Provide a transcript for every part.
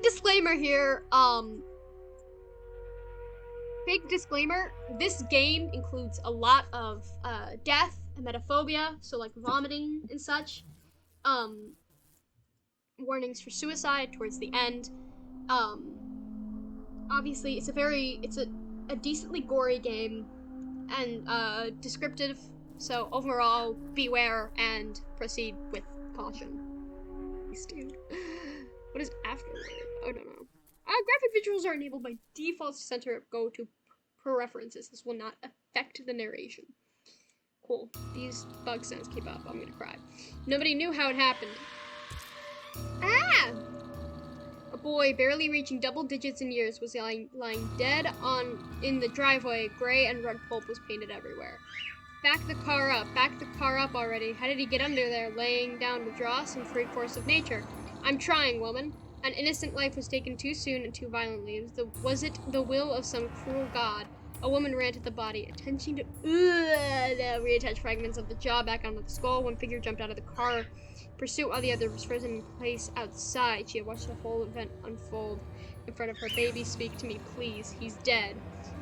big disclaimer here, big disclaimer, this game includes a lot of death and emetophobia, so like vomiting and such. Warnings for suicide towards the end. Obviously it's a decently gory game and descriptive, so overall beware and proceed with caution. Dude. What is afterward? I don't know. Graphic visuals are enabled by default to center go to preferences. This will not affect the narration. Cool. These bug sounds keep up. I'm gonna cry. Nobody knew how it happened. Ah! A boy barely reaching double digits in years was lying dead in the driveway. Gray and red pulp was painted everywhere. Back the car up already. How did he get under there, laying down to draw some free course of nature? I'm trying, woman. An innocent life was taken too soon and too violently. Was it the will of some cruel god? A woman ran to the body, attempting to reattach fragments of the jaw back onto the skull. One figure jumped out of the car, pursuit while the other was frozen in place outside. She had watched the whole event unfold in front of her. Baby, speak to me, please. He's dead.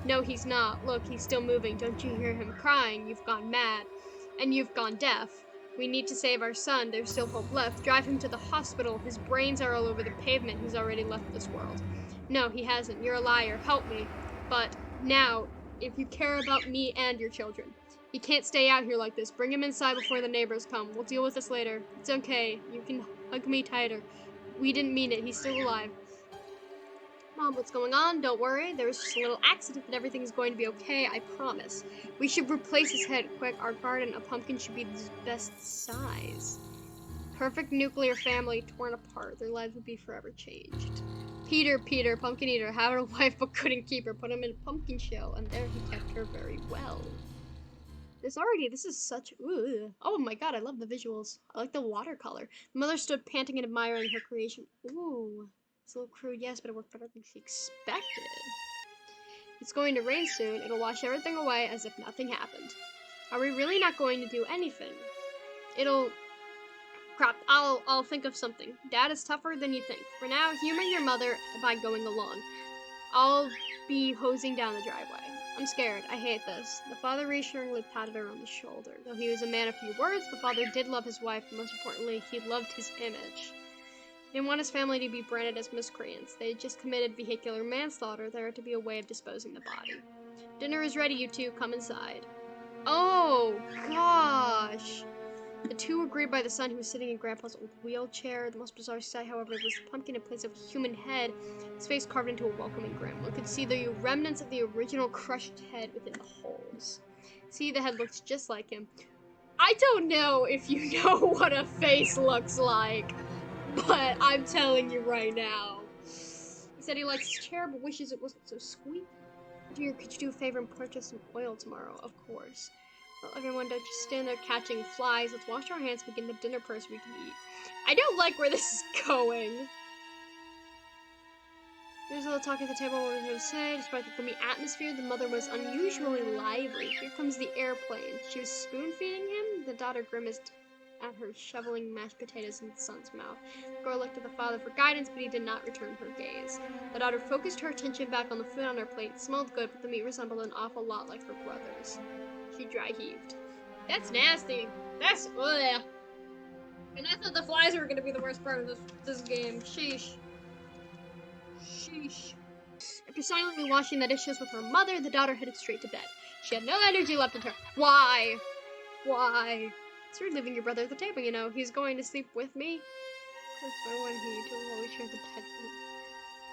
No, he's not. Look, he's still moving. Don't you hear him crying? You've gone mad. And you've gone deaf. We need to save our son. There's still hope left. Drive him to the hospital. His brains are all over the pavement. He's already left this world. No, he hasn't. You're a liar. Help me. But now, if you care about me and your children, he can't stay out here like this. Bring him inside before the neighbors come. We'll deal with this later. It's okay. You can hug me tighter. We didn't mean it. He's still alive. Mom, what's going on? Don't worry. There was just a little accident, but everything's going to be okay, I promise. We should replace his head quick. Our garden, a pumpkin should be the best size. Perfect nuclear family torn apart. Their lives would be forever changed. Peter, pumpkin eater, had a wife but couldn't keep her. Put him in a pumpkin shell, and there he kept her very well. This is such, ooh. Oh my god, I love the visuals. I like the watercolor. The mother stood panting and admiring her creation. Ooh. It's a little crude, yes, but it worked better than she expected. It's going to rain soon. It'll wash everything away as if nothing happened. Are we really not going to do anything? Crap, I'll think of something. Dad is tougher than you think. For now, humor your mother by going along. I'll be hosing down the driveway. I'm scared. I hate this. The father reassuringly patted her on the shoulder. Though he was a man of few words, the father did love his wife, and most importantly, he loved his image. He didn't want his family to be branded as miscreants. They had just committed vehicular manslaughter. There had to be a way of disposing the body. Dinner is ready, you two. Come inside. Oh, gosh. The two were greeted by the son who was sitting in Grandpa's old wheelchair. The most bizarre sight, however, was the pumpkin in place of a human head, his face carved into a welcoming grin. One could see the remnants of the original crushed head within the holes. See, the head looks just like him. I don't know if you know what a face looks like, but I'm telling you right now. He said he likes his chair, but wishes it wasn't so squeaky. Dear, could you do a favor and purchase some oil tomorrow? Of course. Well, everyone, don't just stand there catching flies. Let's wash our hands and begin the dinner first we can eat. I don't like where this is going. There's a little talk at the table. What was there to say? Despite the gloomy atmosphere, the mother was unusually lively. Here comes the airplane. She was spoon-feeding him. The daughter grimaced at her, shoveling mashed potatoes in the son's mouth. The girl looked at the father for guidance, but he did not return her gaze. The daughter focused her attention back on the food on her plate. It smelled good, but the meat resembled an awful lot like her brother's. She dry heaved. That's nasty. That's ugh. And I thought the flies were gonna be the worst part of this game. Sheesh. Sheesh. After silently washing the dishes with her mother, the daughter headed straight to bed. She had no energy left in her. Why? Why? It's weird leaving your brother at the table, you know. He's going to sleep with me. Of course, why wouldn't he? Don't always share the bed.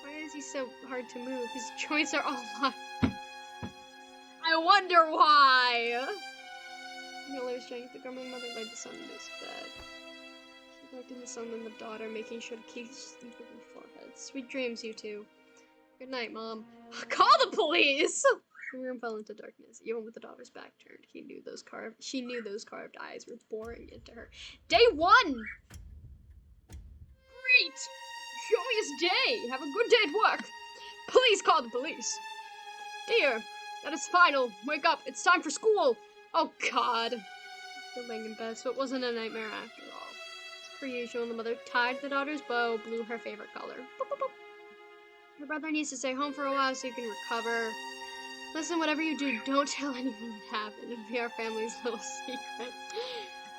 Why is he so hard to move? His joints are all locked. I wonder why. Miller was trying to grandma mother laid the son in his bed. She collected the son and the daughter, making sure to keep sleep in their foreheads. Sweet dreams, you two. Good night, Mom. Call the police! The room fell into darkness. Even with the daughter's back turned, she knew those carved eyes were boring into her. Day 1! Great! Joyous day! Have a good day at work! Please call the police! Dear, that is final. Wake up. It's time for school. Oh, God. Still laying in bed, so it wasn't a nightmare after all. As per usual, the mother tied the daughter's bow, blew her favorite color. Boop, boop, boop. Your brother needs to stay home for a while so you can recover. Listen, whatever you do, don't tell anyone what happened. It'll be our family's little secret.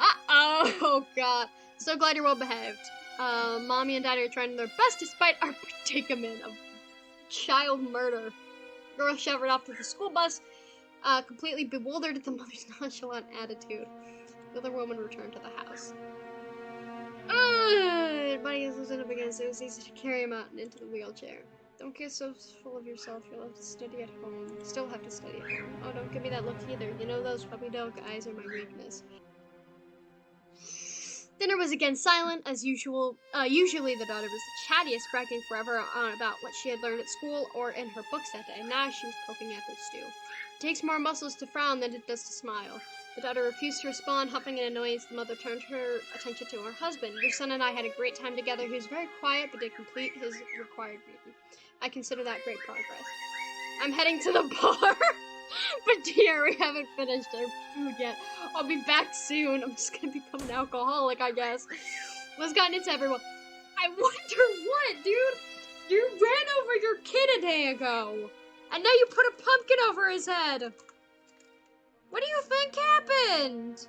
Uh-oh! Oh, God. So glad you're well behaved. Mommy and Daddy are trying their best despite our predicament of child murder. The girl shivered off to the school bus, completely bewildered at the mother's nonchalant attitude. The other woman returned to the house. Buddy was up against it. It was easy to carry him out and into the wheelchair. Don't get so full of yourself. You'll have to study at home. Still have to study at home. Oh, don't give me that look either. You know those puppy dog eyes are my weakness. Dinner was again silent, as usual. Usually the daughter was the chattiest, cracking forever on about what she had learned at school or in her books that day. Now she was poking at her stew. It takes more muscles to frown than it does to smile. The daughter refused to respond, huffing in annoyance. The mother turned her attention to her husband. Your son and I had a great time together. He was very quiet, but did complete his required reading. I consider that great progress. I'm heading to the bar. But dear, we haven't finished our food yet. I'll be back soon. I'm just gonna become an alcoholic, I guess. What's gotten into everyone? I wonder what, dude? You ran over your kid a day ago. And now you put a pumpkin over his head. What do you think happened?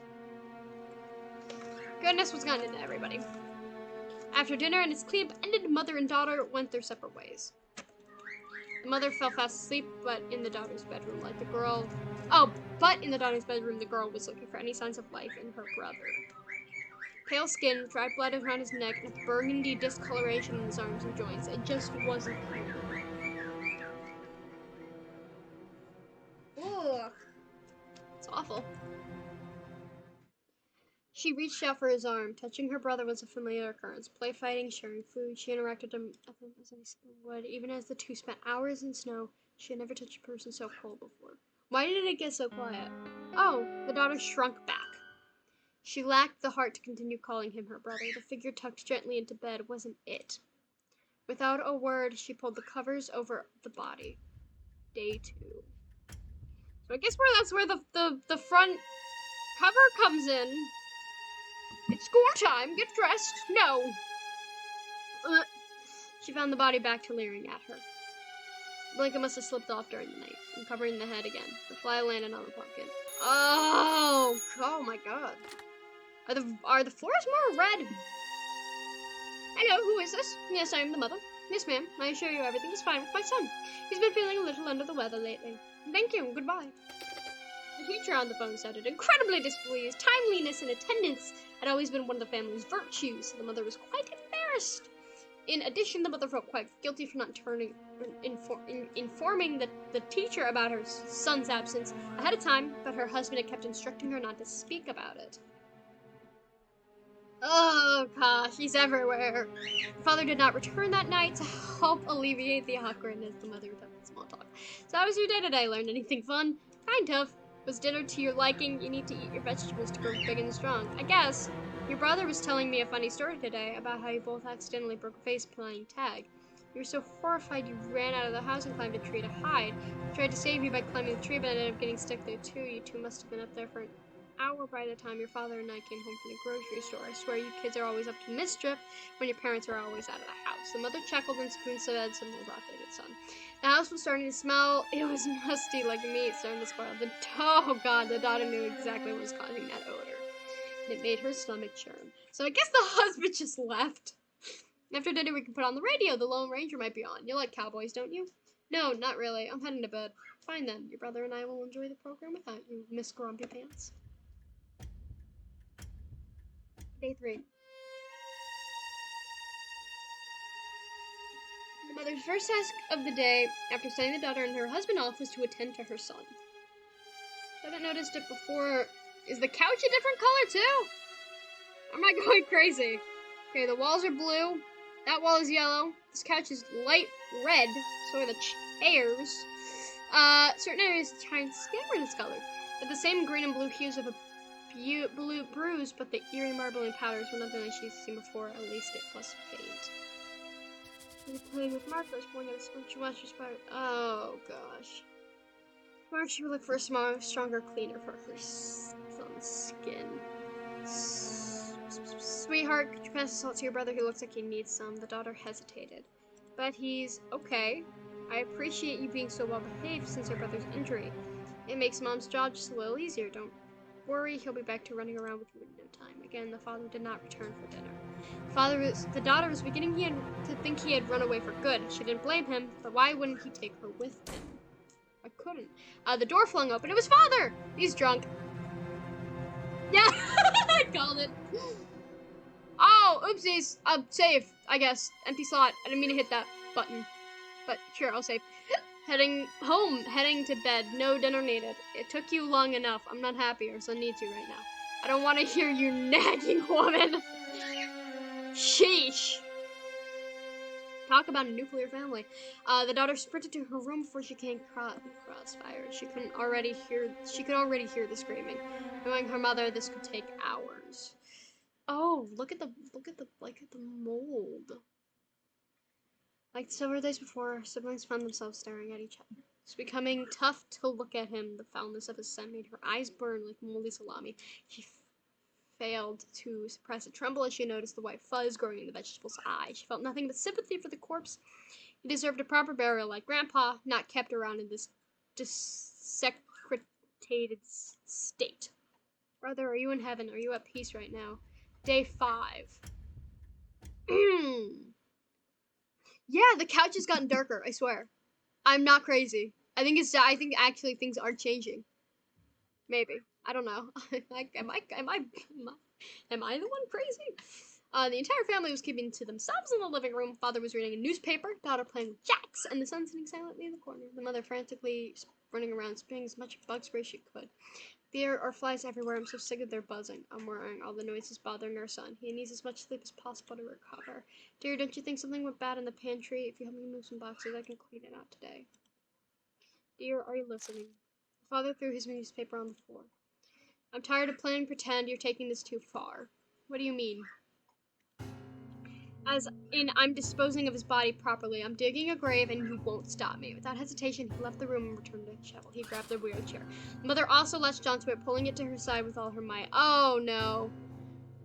Goodness, what's gotten into everybody? After dinner and its cleanup ended, mother and daughter went their separate ways. The mother fell fast asleep, but in the daughter's bedroom, like the girl... Oh, but in the daughter's bedroom, the girl was looking for any signs of life in her brother. Pale skin, dry blood around his neck, and a burgundy discoloration in his arms and joints. It just wasn't human. Ugh. It's awful. She reached out for his arm. Touching her brother was a familiar occurrence. Play fighting, sharing food. She interacted him as any skin would. Even as the two spent hours in snow, she had never touched a person so cold before. Why did it get so quiet? Oh, the daughter shrunk back. She lacked the heart to continue calling him her brother. The figure tucked gently into bed wasn't it. Without a word, she pulled the covers over the body. Day 2. So I guess that's where the front cover comes in. It's school time. Get dressed. No. She found the body back to leering at her. The blanket must have slipped off during the night, uncovering the head again. The fly landed on the pumpkin. Oh my God. Are the floors more red? Hello, who is this? Yes, I am the mother. Yes, ma'am. I assure you everything is fine with my son. He's been feeling a little under the weather lately. Thank you. Goodbye. The teacher on the phone sounded incredibly displeased. Timeliness and attendance had always been one of the family's virtues, so the mother was quite embarrassed. In addition, the mother felt quite guilty for not informing the teacher about her son's absence ahead of time, but her husband had kept instructing her not to speak about it. Oh gosh, he's everywhere. Her father did not return that night to help alleviate the awkwardness. The mother attempted small talk. So how was your day today? Learned anything fun? Kind of. Was dinner to your liking? You need to eat your vegetables to grow big and strong. I guess. Your brother was telling me a funny story today about how you both accidentally broke a face playing tag. You were so horrified you ran out of the house and climbed a tree to hide. I tried to save you by climbing the tree, but ended up getting stuck there too. You two must have been up there for an hour by the time your father and I came home from the grocery store. I swear you kids are always up to mischief when your parents are always out of the house. The mother chuckled and spoon-fed some more broccoli to the son. The house was starting to smell. It was musty like meat, starting to spoil. Oh God, the daughter knew exactly what was causing that odor. And it made her stomach churn. So I guess the husband just left. After dinner, we can put on the radio. The Lone Ranger might be on. You like cowboys, don't you? No, not really. I'm heading to bed. Fine then. Your brother and I will enjoy the program without you, Miss Grumpy Pants. Day 3. The mother's first task of the day, after sending the daughter and her husband off, was to attend to her son. I haven't noticed it before. Is the couch a different color too? Am I going crazy? Okay, the walls are blue. That wall is yellow. This couch is light red. So are the chairs. Certain areas of the giant skin were discolored. But the same green and blue hues of a blue bruise, but the eerie marbling powders were nothing like she's seen before. At least it was faint. She's playing with markers, pointing at a sponge she watched her. Oh gosh. Mark, she would look for a stronger cleaner for her son's skin. Sweetheart, could you pass the salt to your brother? He looks like he needs some. The daughter hesitated. But he's okay. I appreciate you being so well behaved since your brother's injury. It makes Mom's job just a little easier. Don't worry, he'll be back to running around with you in no time. Again, the father did not return for dinner. The daughter was beginning to think he had run away for good. She didn't blame him, but why wouldn't he take her with him? I couldn't. The door flung open. It was Father! He's drunk. Yeah, I called it. Oh, oopsies. Save, I guess. Empty slot. I didn't mean to hit that button. But sure, I'll save. Heading home, heading to bed. No dinner needed. It took you long enough. I'm not happy. Our son needs you right now. I don't want to hear you nagging, woman. Sheesh. Talk about a nuclear family. The daughter sprinted to her room before she came crossfire. She could already hear the screaming. Knowing her mother, this could take hours. Oh, look at the mold. Like several days before, siblings found themselves staring at each other. It's becoming tough to look at him. The foulness of his son made her eyes burn like moldy salami. She failed to suppress a tremble as she noticed the white fuzz growing in the vegetable's eye. She felt nothing but sympathy for the corpse. He deserved a proper burial like Grandpa, not kept around in this desecrated state. Brother, are you in heaven? Are you at peace right now? Day 5. Yeah, the couch has gotten darker, I swear. I'm not crazy. I think actually things are changing. Maybe. I don't know. Am I the one crazy? The entire family was keeping to themselves in the living room. Father was reading a newspaper, daughter playing with jacks, and the son sitting silently in the corner. The mother frantically running around, spraying as much bug spray as she could. There are flies everywhere. I'm so sick of their buzzing. I'm worrying. All the noises bothering our son. He needs as much sleep as possible to recover. Dear, don't you think something went bad in the pantry? If you help me move some boxes, I can clean it out today. Dear, are you listening? Father threw his newspaper on the floor. I'm tired of playing pretend. You're taking this too far. What do you mean? As in, I'm disposing of his body properly. I'm digging a grave and you won't stop me. Without hesitation, he left the room and returned to the shovel. He grabbed the wheelchair. The mother also latched onto it, pulling it to her side with all her might. Oh no.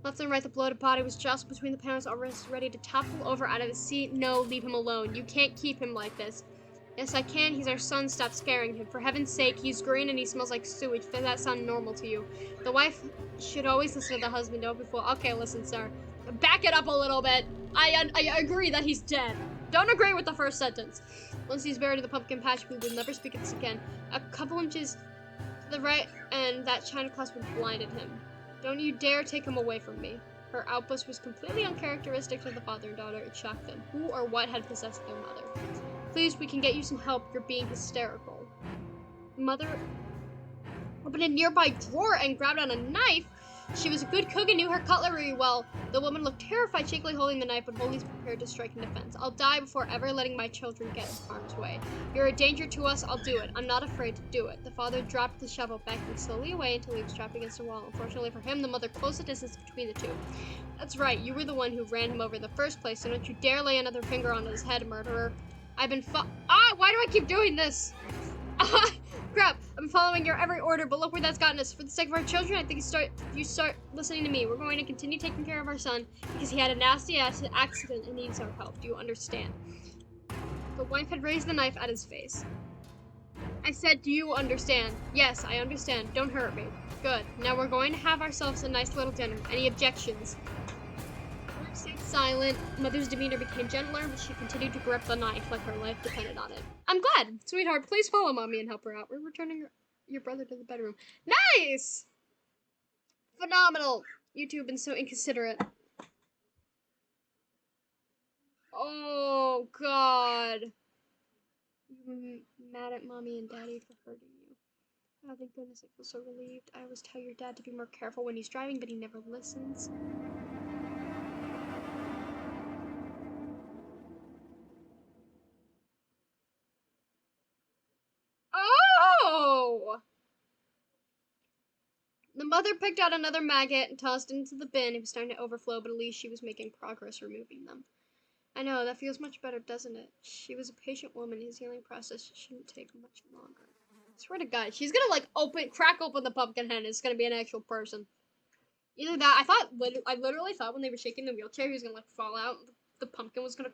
Left and right, the bloated body was jostled between the panels, almost ready to topple over out of his seat. No, leave him alone. You can't keep him like this. Yes, I can. He's our son. Stop scaring him. For heaven's sake, he's green and he smells like sewage. Does that sound normal to you? The wife should always listen to the husband. Don't be fooled. Okay, listen, sir. Back it up a little bit. I agree that he's dead. Don't agree with the first sentence. Once he's buried in the pumpkin patch, we will never speak of this again. A couple inches to the right, and that china clasp would blinded him. Don't you dare take him away from me. Her outburst was completely uncharacteristic to the father and daughter. It shocked them. Who or what had possessed their mother? Please, we can get you some help. You're being hysterical. The mother opened a nearby drawer and grabbed out a knife. She was a good cook and knew her cutlery well. The woman looked terrified, shakily holding the knife, but wholly prepared to strike in defense. I'll die before ever letting my children get in harm's way. You're a danger to us. I'll do it. I'm not afraid to do it. The father dropped the shovel, backing slowly away until he was trapped against the wall. Unfortunately for him, the mother closed the distance between the two. That's right. You were the one who ran him over in the first place, so don't you dare lay another finger on his head, murderer. I've been why do I keep doing this? Crap, I've been following your every order, but look where that's gotten us. For the sake of our children, I think you start listening to me. We're going to continue taking care of our son because he had a nasty accident and needs our help. Do you understand? The wife had raised the knife at his face. I said, do you understand? Yes, I understand. Don't hurt me. Good. Now we're going to have ourselves a nice little dinner. Any objections? Stayed silent. Mother's demeanor became gentler, but she continued to grip the knife like her life depended on it. I'm glad. Sweetheart, please follow Mommy and help her out. We're returning your brother to the bedroom. Nice! Phenomenal. You two have been so inconsiderate. Oh, God. You mad at Mommy and Daddy for hurting you. Oh, thank goodness, I feel so relieved. I always tell your dad to be more careful when he's driving, but he never listens. Oh! The mother picked out another maggot and tossed it into the bin. It was starting to overflow, but at least she was making progress removing them. I know, that feels much better, doesn't it? She was a patient woman. His healing process shouldn't take much longer. I swear to God, she's gonna crack open the pumpkin head and it's gonna be an actual person. Either that, I literally thought when they were shaking the wheelchair, he was gonna fall out. The pumpkin was gonna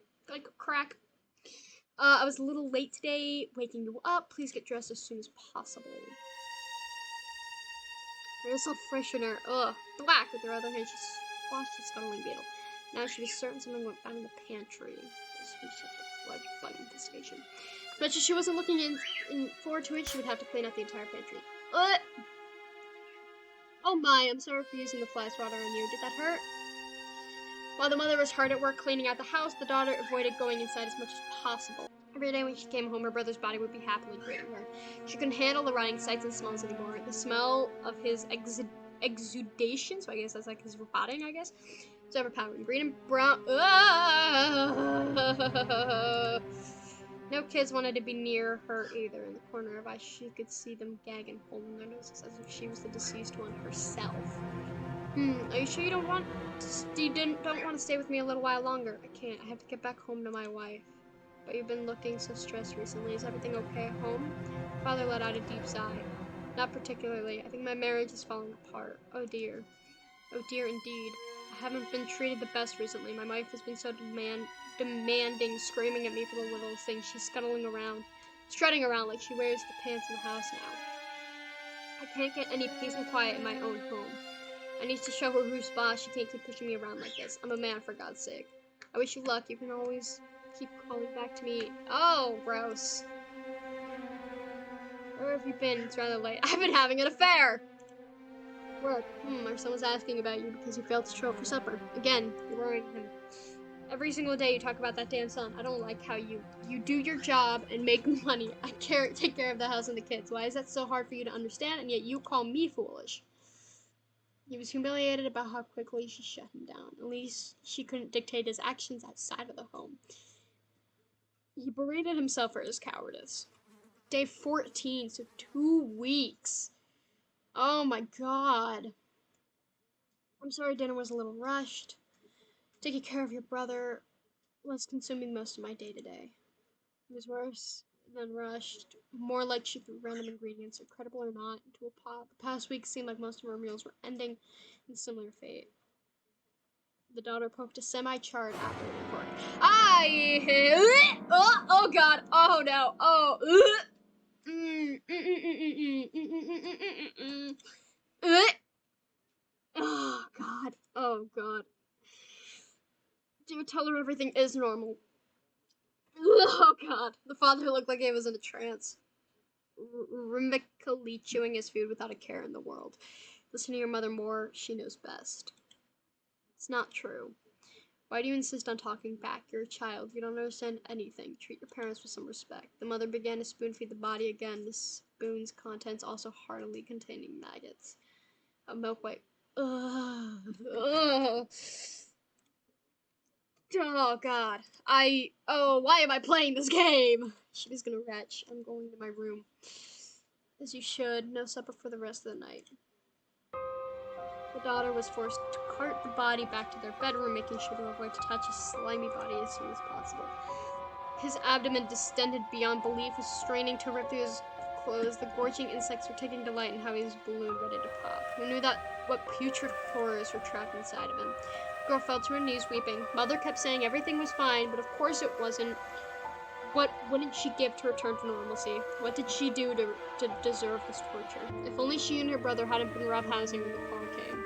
crack. I was a little late today, waking you up. Please get dressed as soon as possible. Aerosol freshener. Ugh. Black. With her other hand, she squashed the scuttling beetle. Now she was certain something went bad in the pantry. This was such a fledged bug infestation. As much as she wasn't looking forward to it, she would have to clean out the entire pantry. Ugh. Oh my, I'm sorry for using the fly swatter on you. Did that hurt? While the mother was hard at work cleaning out the house, the daughter avoided going inside as much as possible. Every day when she came home, her brother's body would be happily greeting her. She couldn't handle the rotting sights and smells anymore. The smell of his exudation, so I guess that's like his rotting, I guess, it's overpowering. Green and brown. No kids wanted to be near her either. In the corner of her eye, she could see them gag and holding their noses as if she was the deceased one herself. Are you sure you don't want to stay with me a little while longer? I can't. I have to get back home to my wife. But you've been looking so stressed recently. Is everything okay at home? Father let out a deep sigh. Not particularly. I think my marriage is falling apart. Oh dear. Oh dear indeed. I haven't been treated the best recently. My wife has been so demanding, screaming at me for the littlest things. She's strutting around like she wears the pants in the house now. I can't get any peace and quiet in my own home. I need to show her who's boss. She can't keep pushing me around like this. I'm a man, for God's sake. I wish you luck. You can always keep calling back to me. Oh, gross. Where have you been? It's rather late. I've been having an affair. Work. Or someone's asking about you because you failed to show up for supper. Again, you're worrying him. Every single day you talk about that damn son. I don't like how you do your job and make money. I take care of the house and the kids. Why is that so hard for you to understand, and yet you call me foolish? He was humiliated about how quickly she shut him down. At least she couldn't dictate his actions outside of the home. He berated himself for his cowardice. Day 14, so 2 weeks. Oh my god. I'm sorry dinner was a little rushed. Taking care of your brother was consuming most of my day today. It was worse than rushed. More like she threw random ingredients, incredible or not, into a pot. The past week seemed like most of her meals were ending in similar fate. The daughter poked a semi-charred apple in the fork. Oh god. Oh no. Oh god. Oh god. Do tell her everything is normal. Oh god. The father looked like he was in a trance. Rhythmically chewing his food without a care in the world. Listen to your mother more. She knows best. It's not true. Why do you insist on talking back? You're a child. You don't understand anything. Treat your parents with some respect. The mother began to spoon-feed the body again, the spoon's contents also heartily containing maggots. A milk white. Ugh. Ugh. Oh, God. Why am I playing this game? She was gonna retch. I'm going to my room. As you should. No supper for the rest of the night. The daughter was forced to cart the body back to their bedroom, making sure to avoid to touch his slimy body as soon as possible. His abdomen, distended beyond belief, was straining to rip through his clothes. The gorging insects were taking delight in how he was ballooned, ready to pop. Who knew what putrid horrors were trapped inside of him? The girl fell to her knees, weeping. Mother kept saying everything was fine, but of course it wasn't. What wouldn't she give to return to normalcy? What did she do to deserve this torture? If only she and her brother hadn't been roughhousing when the call came.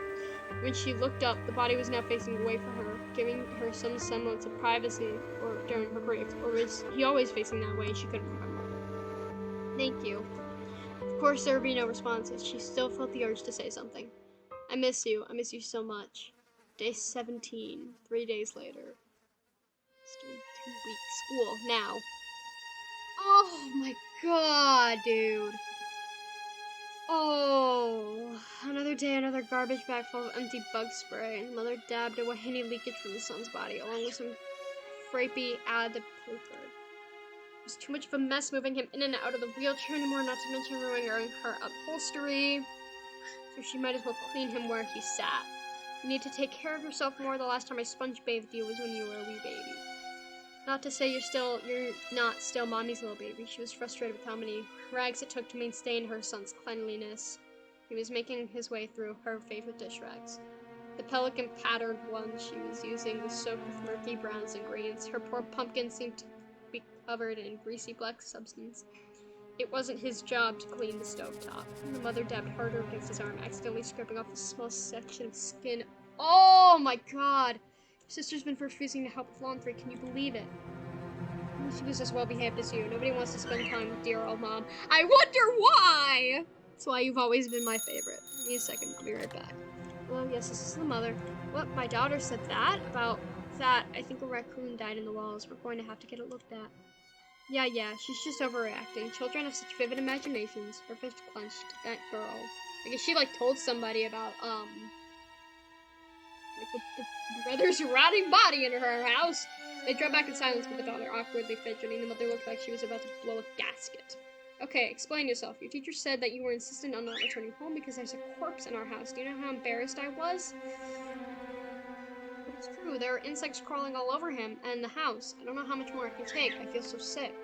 When she looked up, the body was now facing away from her, giving her some semblance of privacy during her grief. Or was he always facing that way? She couldn't remember. Thank you. Of course, there would be no responses. She still felt the urge to say something. I miss you. I miss you so much. Day 17, 3 days later. Still 2 weeks. School, now. Oh my god, dude. Oh, another day, another garbage bag full of empty bug spray. Mother dabbed away any leakage from the son's body, along with some frappy adipulver. It was too much of a mess moving him in and out of the wheelchair anymore, not to mention ruining her upholstery. So she might as well clean him where he sat. You need to take care of yourself more. The last time I sponge bathed you was when you were a wee baby. Not to say you're not still mommy's little baby. She was frustrated with how many rags it took to maintain her son's cleanliness. He was making his way through her favorite dish rags. The pelican patterned one she was using was soaked with murky browns and greens. Her poor pumpkin seemed be covered in greasy black substance. It wasn't his job to clean the stovetop. The mother dabbed harder against his arm, accidentally scraping off a small section of skin. Oh my god! Your sister's been refusing to help with laundry. Can you believe it? She was as well behaved as you. Nobody wants to spend time with dear old mom. I wonder why! That's why you've always been my favorite. Give me a second, I'll be right back. Hello, yes, this is the mother. What, my daughter said that? About that, I think a raccoon died in the walls. We're going to have to get it looked at. Yeah, she's just overreacting. Children have such vivid imaginations. Her fist clenched. That girl. I guess she, told somebody about, the brother's rotting body in her house. They drove back in silence with the daughter awkwardly fidgeting. The mother looked like she was about to blow a gasket. Okay, explain yourself. Your teacher said that you were insistent on not returning home because there's a corpse in our house. Do you know how embarrassed I was? But it's true. There are insects crawling all over him and the house. I don't know how much more I can take. I feel so sick.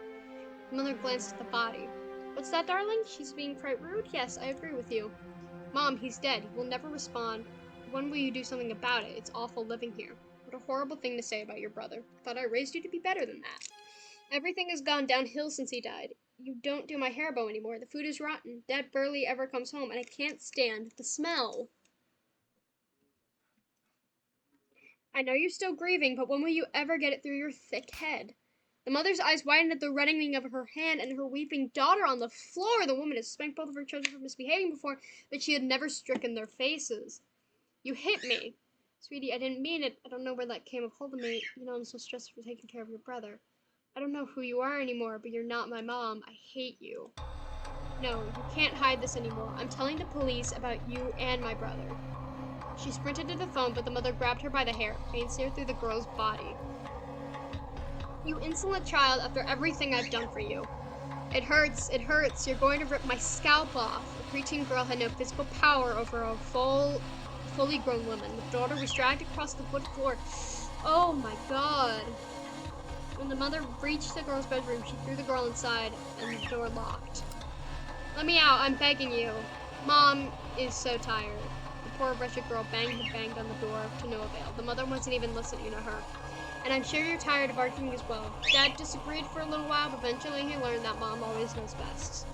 The mother glanced at the body. What's that, darling? She's being quite rude? Yes, I agree with you. Mom, he's dead. He will never respond. When will you do something about it? It's awful living here. What a horrible thing to say about your brother. Thought I raised you to be better than that. Everything has gone downhill since he died. You don't do my hair bow anymore. The food is rotten. Dad barely ever comes home, and I can't stand the smell. I know you're still grieving, but when will you ever get it through your thick head? The mother's eyes widened at the reddening of her hand and her weeping daughter on the floor. The woman had spanked both of her children for misbehaving before, but she had never stricken their faces. You hit me. Sweetie, I didn't mean it. I don't know where that came of hold of me. You know I'm so stressed for taking care of your brother. I don't know who you are anymore, but you're not my mom. I hate you. No, you can't hide this anymore. I'm telling the police about you and my brother. She sprinted to the phone, but the mother grabbed her by the hair. Pain seared through the girl's body. You insolent child, after everything I've done for you. It hurts, it hurts. You're going to rip my scalp off. The preteen girl had no physical power over a fully grown woman. The daughter was dragged across the wood floor. Oh my god. When the mother reached the girl's bedroom, she threw the girl inside, and the door locked. Let me out, I'm begging you. Mom is so tired. The poor wretched girl banged on the door to no avail. The mother wasn't even listening to her. And I'm sure you're tired of arguing as well. Dad disagreed for a little while, but eventually he learned that Mom always knows best.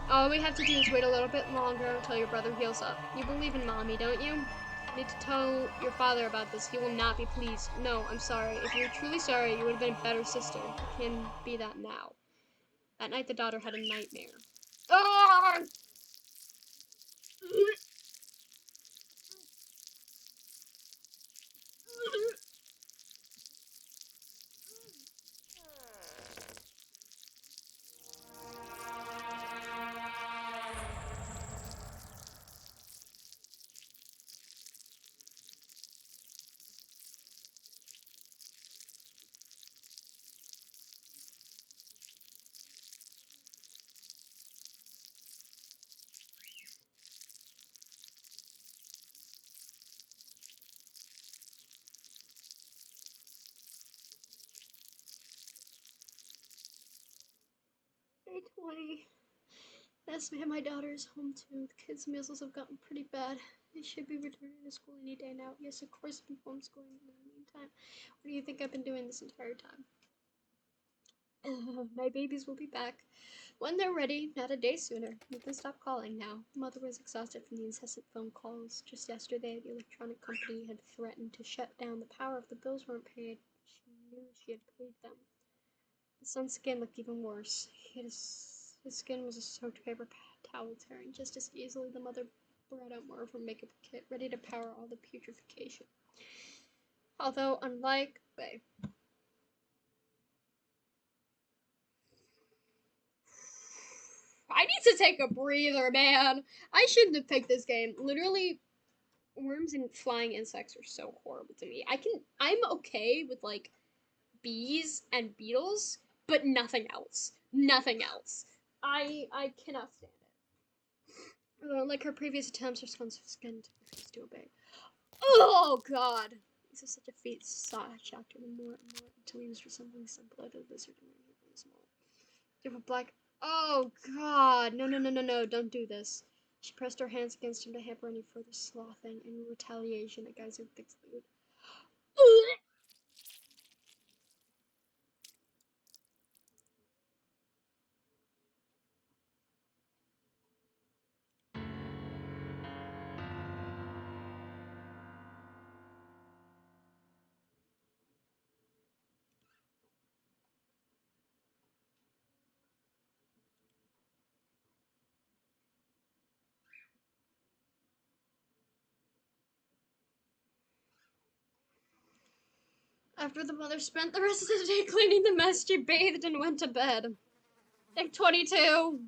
All we have to do is wait a little bit longer until your brother heals up. You believe in Mommy, don't you? You need to tell your father about this. He will not be pleased. No, I'm sorry. If you were truly sorry, you would have been a better sister. You can be that now. That night, the daughter had a nightmare. Ah! Day 20. Yes, ma'am, my daughter is home too. The kids' measles have gotten pretty bad. They should be returning to school any day now. Yes, of course, I've been homeschooling in the meantime. What do you think I've been doing this entire time? My babies will be back when they're ready, not a day sooner. You can stop calling now. Mother was exhausted from the incessant phone calls. Just yesterday, the electronic company had threatened to shut down the power if the bills weren't paid. She knew she had paid them. The son's skin looked even worse. His skin was a soaked paper towel tearing just as easily. The mother brought out more of her makeup kit, ready to power all the putrefaction. Although, unlike... Wait. I need to take a breather, man. I shouldn't have picked this game. Literally, worms and flying insects are so horrible to me. I'm okay with, bees and beetles, but nothing else. Nothing else. I cannot stand it. Like her previous attempts, her son's skin refused to obey. Oh, God. This is such a feat. Shocked her more and more until he was resembling some blooded lizard and really small. You have a black... Oh, God. No. Don't do this. She pressed her hands against him to hamper any further slothing. In retaliation, the geyser thick fluid. After the mother spent the rest of the day cleaning the mess, she bathed and went to bed. Day 22.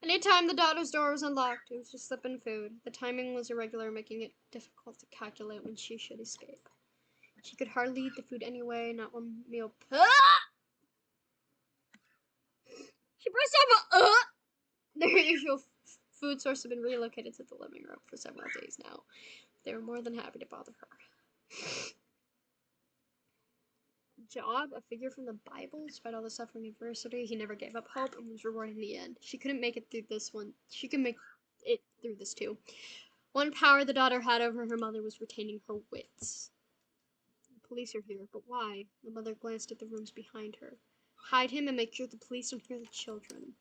Anytime the daughter's door was unlocked, it was just slipping food. The timing was irregular, making it difficult to calculate when she should escape. She could hardly eat the food anyway, not one meal. She burst out Their usual food source had been relocated to the living room for several days now. They were more than happy to bother her. Job, a figure from the Bible. Despite all the suffering and adversity, he never gave up hope and was rewarded in the end. She couldn't make it through this one. She could make it through this too. One power the daughter had over her mother was retaining her wits. The police are here, but why? The mother glanced at the rooms behind her. Hide him and make sure the police don't hear the children.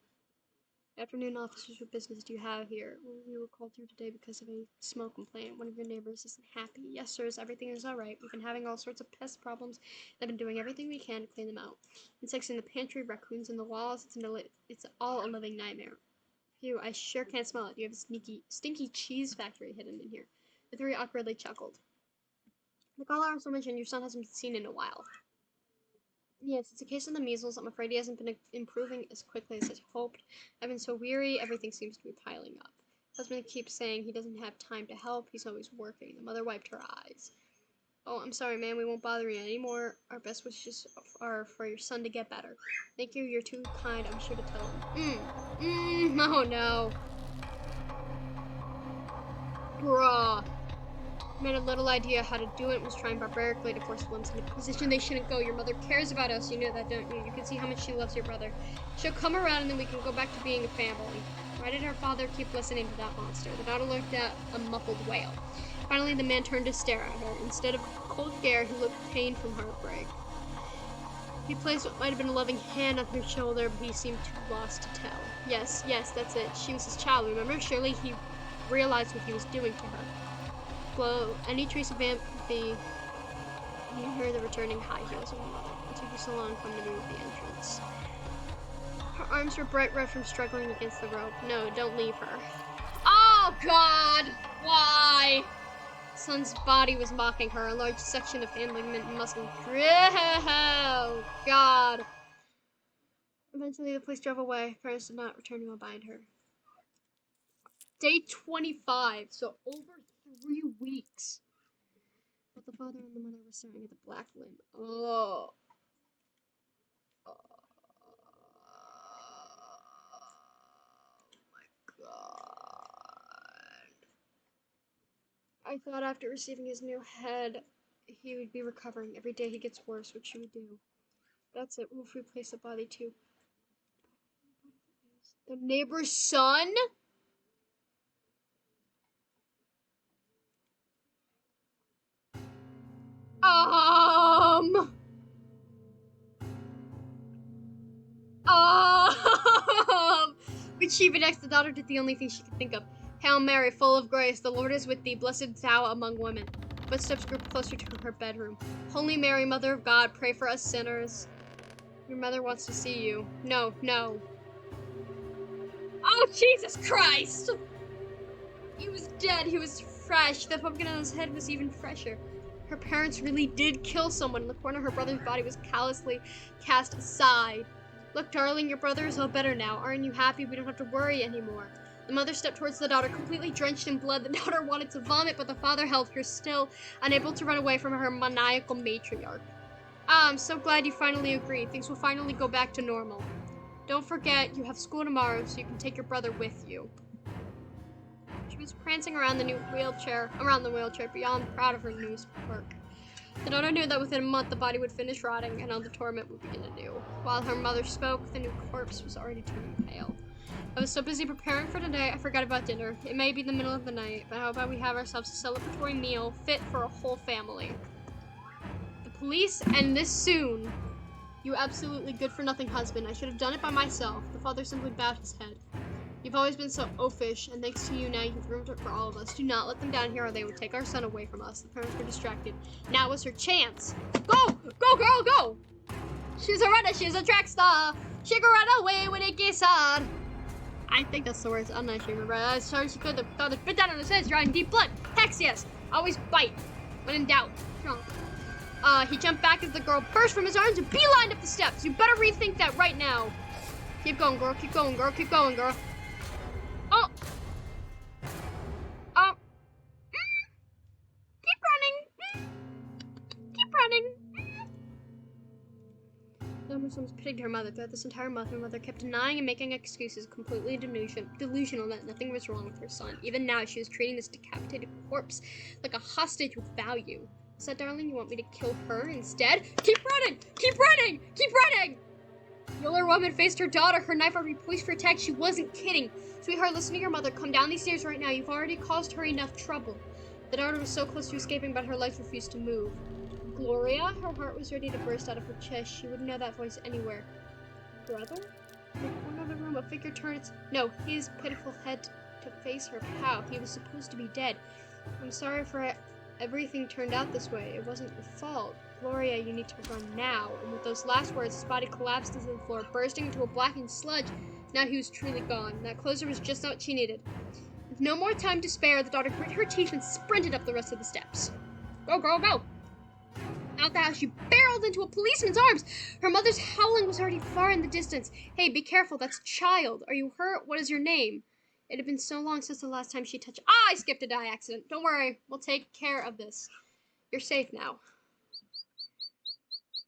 Afternoon, officers, what business do you have here? Well, we were called here today because of a smoke complaint. One of your neighbors isn't happy. Yes, sirs, everything is all right. We've been having all sorts of pest problems and have been doing everything we can to clean them out. Insects in the pantry, raccoons in the walls. It's all a living nightmare. Phew, I sure can't smell it. You have a stinky cheese factory hidden in here. The three awkwardly chuckled. The caller also mentioned your son hasn't been seen in a while. Yes, it's a case of the measles. I'm afraid he hasn't been improving as quickly as I hoped. I've been so weary, everything seems to be piling up. Husband keeps saying he doesn't have time to help, he's always working. The mother wiped her eyes. Oh, I'm sorry, man, we won't bother you anymore. Our best wishes are for your son to get better. Thank you, you're too kind, I'm sure to tell him. Oh no. Bruh. Man had little idea how to do it, was trying barbarically to force Williams into a position they shouldn't go. Your mother cares about us, you know that, don't you? You can see how much she loves your brother. She'll come around and then we can go back to being a family. Why did her father keep listening to that monster? The daughter looked at a muffled wail. Finally, the man turned to stare at her. Instead of cold stare, he looked pained from heartbreak. He placed what might have been a loving hand on her shoulder, but he seemed too lost to tell. Yes, that's it. She was his child, remember? Surely he realized what he was doing to her. Well, any trace of empathy, you heard the returning high heels of her mother. It took you so long to come to me with the entrance. Her arms were bright red from struggling against the rope. No, don't leave her. Oh, God! Why? Son's body was mocking her. A large section of him, ligament and muscle. Oh, God. Eventually, the police drove away. Parents did not return to abide her. Day 25, so over 3 weeks. But the father and the mother were staring at the black limb. Oh. My God. I thought after receiving his new head, he would be recovering. Every day he gets worse, what should we do? That's it. We'll replace the body too. The neighbor's son? When she even asked the daughter did the only thing she could think of. Hail Mary, full of grace, the Lord is with thee, blessed thou among women. Footsteps grew closer to her bedroom. Holy Mary, Mother of God, pray for us sinners. Your mother wants to see you. No. Oh, Jesus Christ! He was dead, he was fresh. The pumpkin on his head was even fresher. Her parents really did kill someone. In the corner, her brother's body was callously cast aside. Look, darling, your brother is all better now. Aren't you happy? We don't have to worry anymore. The mother stepped towards the daughter, completely drenched in blood. The daughter wanted to vomit, but the father held her still, unable to run away from her maniacal matriarch. I'm so glad you finally agreed. Things will finally go back to normal. Don't forget, you have school tomorrow, so you can take your brother with you. She was prancing around the wheelchair, beyond proud of her new work. The daughter knew that within a month the body would finish rotting and all the torment would begin anew. While her mother spoke, the new corpse was already turning pale. I was so busy preparing for today, I forgot about dinner. It may be the middle of the night, but how about we have ourselves a celebratory meal fit for a whole family? The police end this soon. You absolutely good-for-nothing husband. I should have done it by myself. The father simply bowed his head. You've always been so oafish, and thanks to you now you've ruined it for all of us. Do not let them down here or they will take our son away from us. The parents were distracted. Now is her chance. Go! Go, girl, go! She's a runner, she's a track star. She can run away when it gets hard. I think that's the words. I'm not sure. Remember. Sorry she could have thought it bit down on his head, drawing deep blood. Hex yes. Always bite. When in doubt, jump. He jumped back as the girl burst from his arms and beelined up the steps. You better rethink that right now. Keep going, girl. Keep going, girl. Keep going, girl. Oh. Oh. Keep running. Keep running. Almost pitied her mother. Throughout this entire month, her mother kept denying and making excuses, completely delusional that nothing was wrong with her son. Even now, she was treating this decapitated corpse like a hostage with value. Is that, darling, you want me to kill her instead? Keep running! Keep running! Keep running! The older woman faced her daughter, her knife already poised for attack. She wasn't kidding. Sweetheart, listen to your mother. Come down these stairs right now. You've already caused her enough trouble. The daughter was so close to escaping, but her legs refused to move. Gloria? Her heart was ready to burst out of her chest. She wouldn't know that voice anywhere. Brother? In the corner of the room, a figure turned its... No, his pitiful head to face her. How? He was supposed to be dead. I'm sorry for everything turned out this way. It wasn't your fault. Gloria, you need to run now. And with those last words, his body collapsed into the floor, bursting into a blackened sludge. Now he was truly gone. That closer was just what she needed. With no more time to spare, the daughter grit her teeth and sprinted up the rest of the steps. Go, girl, go! Out the house, she barreled into a policeman's arms. Her mother's howling was already far in the distance. Hey, be careful, that's a child. Are you hurt? What is your name? It had been so long since the last time she touched... Ah, I skipped a die accident. Don't worry, we'll take care of this. You're safe now.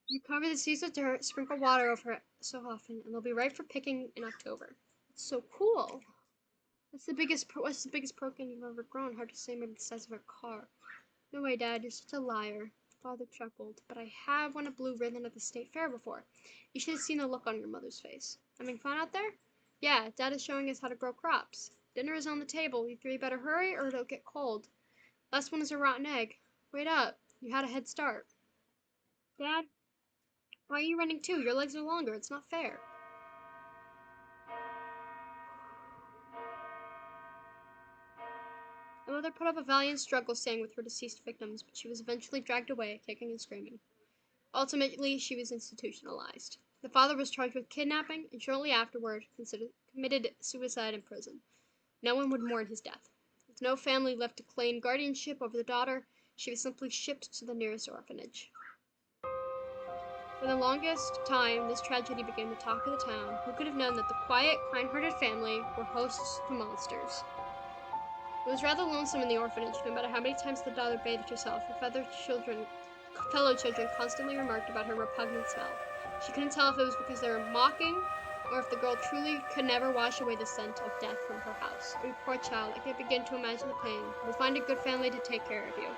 You cover the seeds with dirt, sprinkle water over it so often, and they'll be ripe for picking in October. It's so cool. What's the biggest pumpkin you've ever grown? Hard to say, maybe the size of a car. No way, Dad, you're such a liar. Father chuckled, but I have won a blue ribbon at the state fair before. You should have seen the look on your mother's face. Having fun out there? Yeah, Dad is showing us how to grow crops. Dinner is on the table. You three better hurry or it'll get cold. Last one is a rotten egg. Wait up. You had a head start. Dad, why are you running too? Your legs are longer. It's not fair. The mother put up a valiant struggle staying with her deceased victims, but she was eventually dragged away, kicking and screaming. Ultimately, she was institutionalized. The father was charged with kidnapping, and shortly afterward, committed suicide in prison. No one would mourn his death. With no family left to claim guardianship over the daughter, she was simply shipped to the nearest orphanage. For the longest time, this tragedy became the talk of the town. Who could have known that the quiet, kind-hearted family were hosts to monsters? It was rather lonesome in the orphanage, no matter how many times the daughter bathed herself. Her fellow children constantly remarked about her repugnant smell. She couldn't tell if it was because they were mocking, or if the girl truly could never wash away the scent of death from her house. Oh, poor child, I can't begin to imagine the pain. We'll find a good family to take care of you.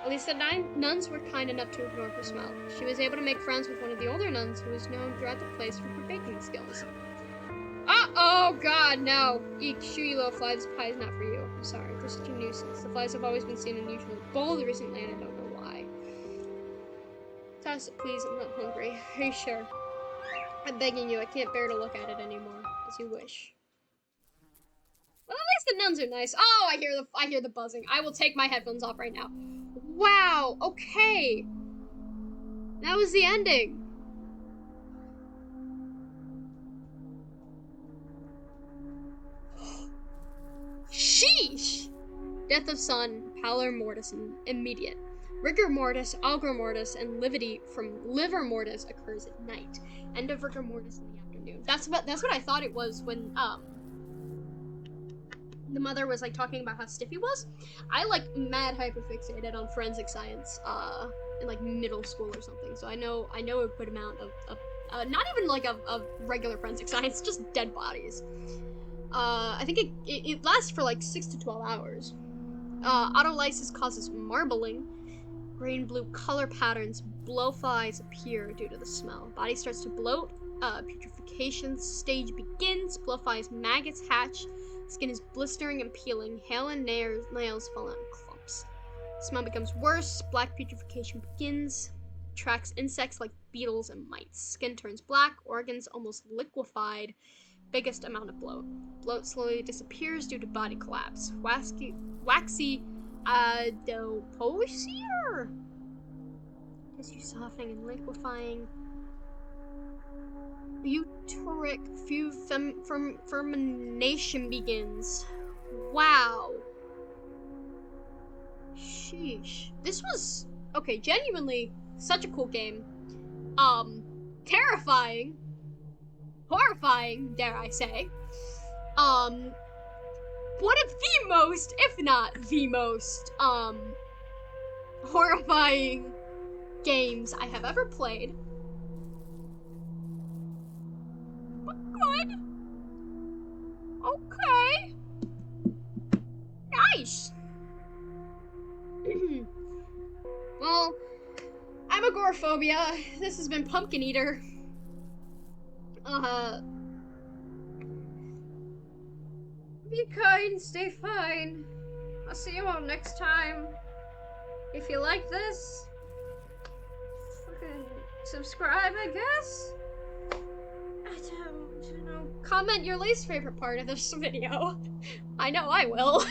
At least the nuns were kind enough to ignore her smell. She was able to make friends with one of the older nuns, who was known throughout the place for her baking skills. Oh God, no! Eek, shoo, you little fly, this pie is not for you. I'm sorry, they're such a nuisance. The flies have always been seen unusually bold recently, and I don't know why. Toss it, please, I'm not hungry. Are you sure? I'm begging you, I can't bear to look at it anymore. As you wish. Well, at least the nuns are nice. Oh, I hear the buzzing. I will take my headphones off right now. Wow, okay. That was the ending. Sheesh! Death of son, pallor mortis, immediate. Rigor mortis, algor mortis, and lividity from liver mortis occurs at night. End of rigor mortis in the afternoon. That's what I thought it was when the mother was like talking about how stiff he was. I like mad hyperfixated on forensic science in like middle school or something. So I know a good amount of not even like of regular forensic science, just dead bodies. I think it lasts for like 6 to 12 hours. Autolysis causes marbling. Green-blue color patterns, blowflies appear due to the smell. Body starts to bloat. Putrefaction stage begins. Blowflies, maggots hatch. Skin is blistering and peeling. Hair and nails fall out in clumps. Smell becomes worse. Black putrefaction begins. Attracts insects like beetles and mites. Skin turns black. Organs almost liquefied. Biggest amount of bloat. Bloat slowly disappears due to body collapse. Waxy adipocere? Tissue softening and liquefying. Butyric fermentation begins. Wow. Sheesh. This was, okay, genuinely such a cool game. Terrifying. Horrifying, dare I say. One of the most, if not the most, horrifying games I have ever played. But good. Okay. Nice. Well, I'm agoraphobia. This has been Pumpkin Eater. Be kind, stay fine. I'll see you all next time. If you like this, fucking subscribe, I guess? I don't know. Comment your least favorite part of this video. I know I will.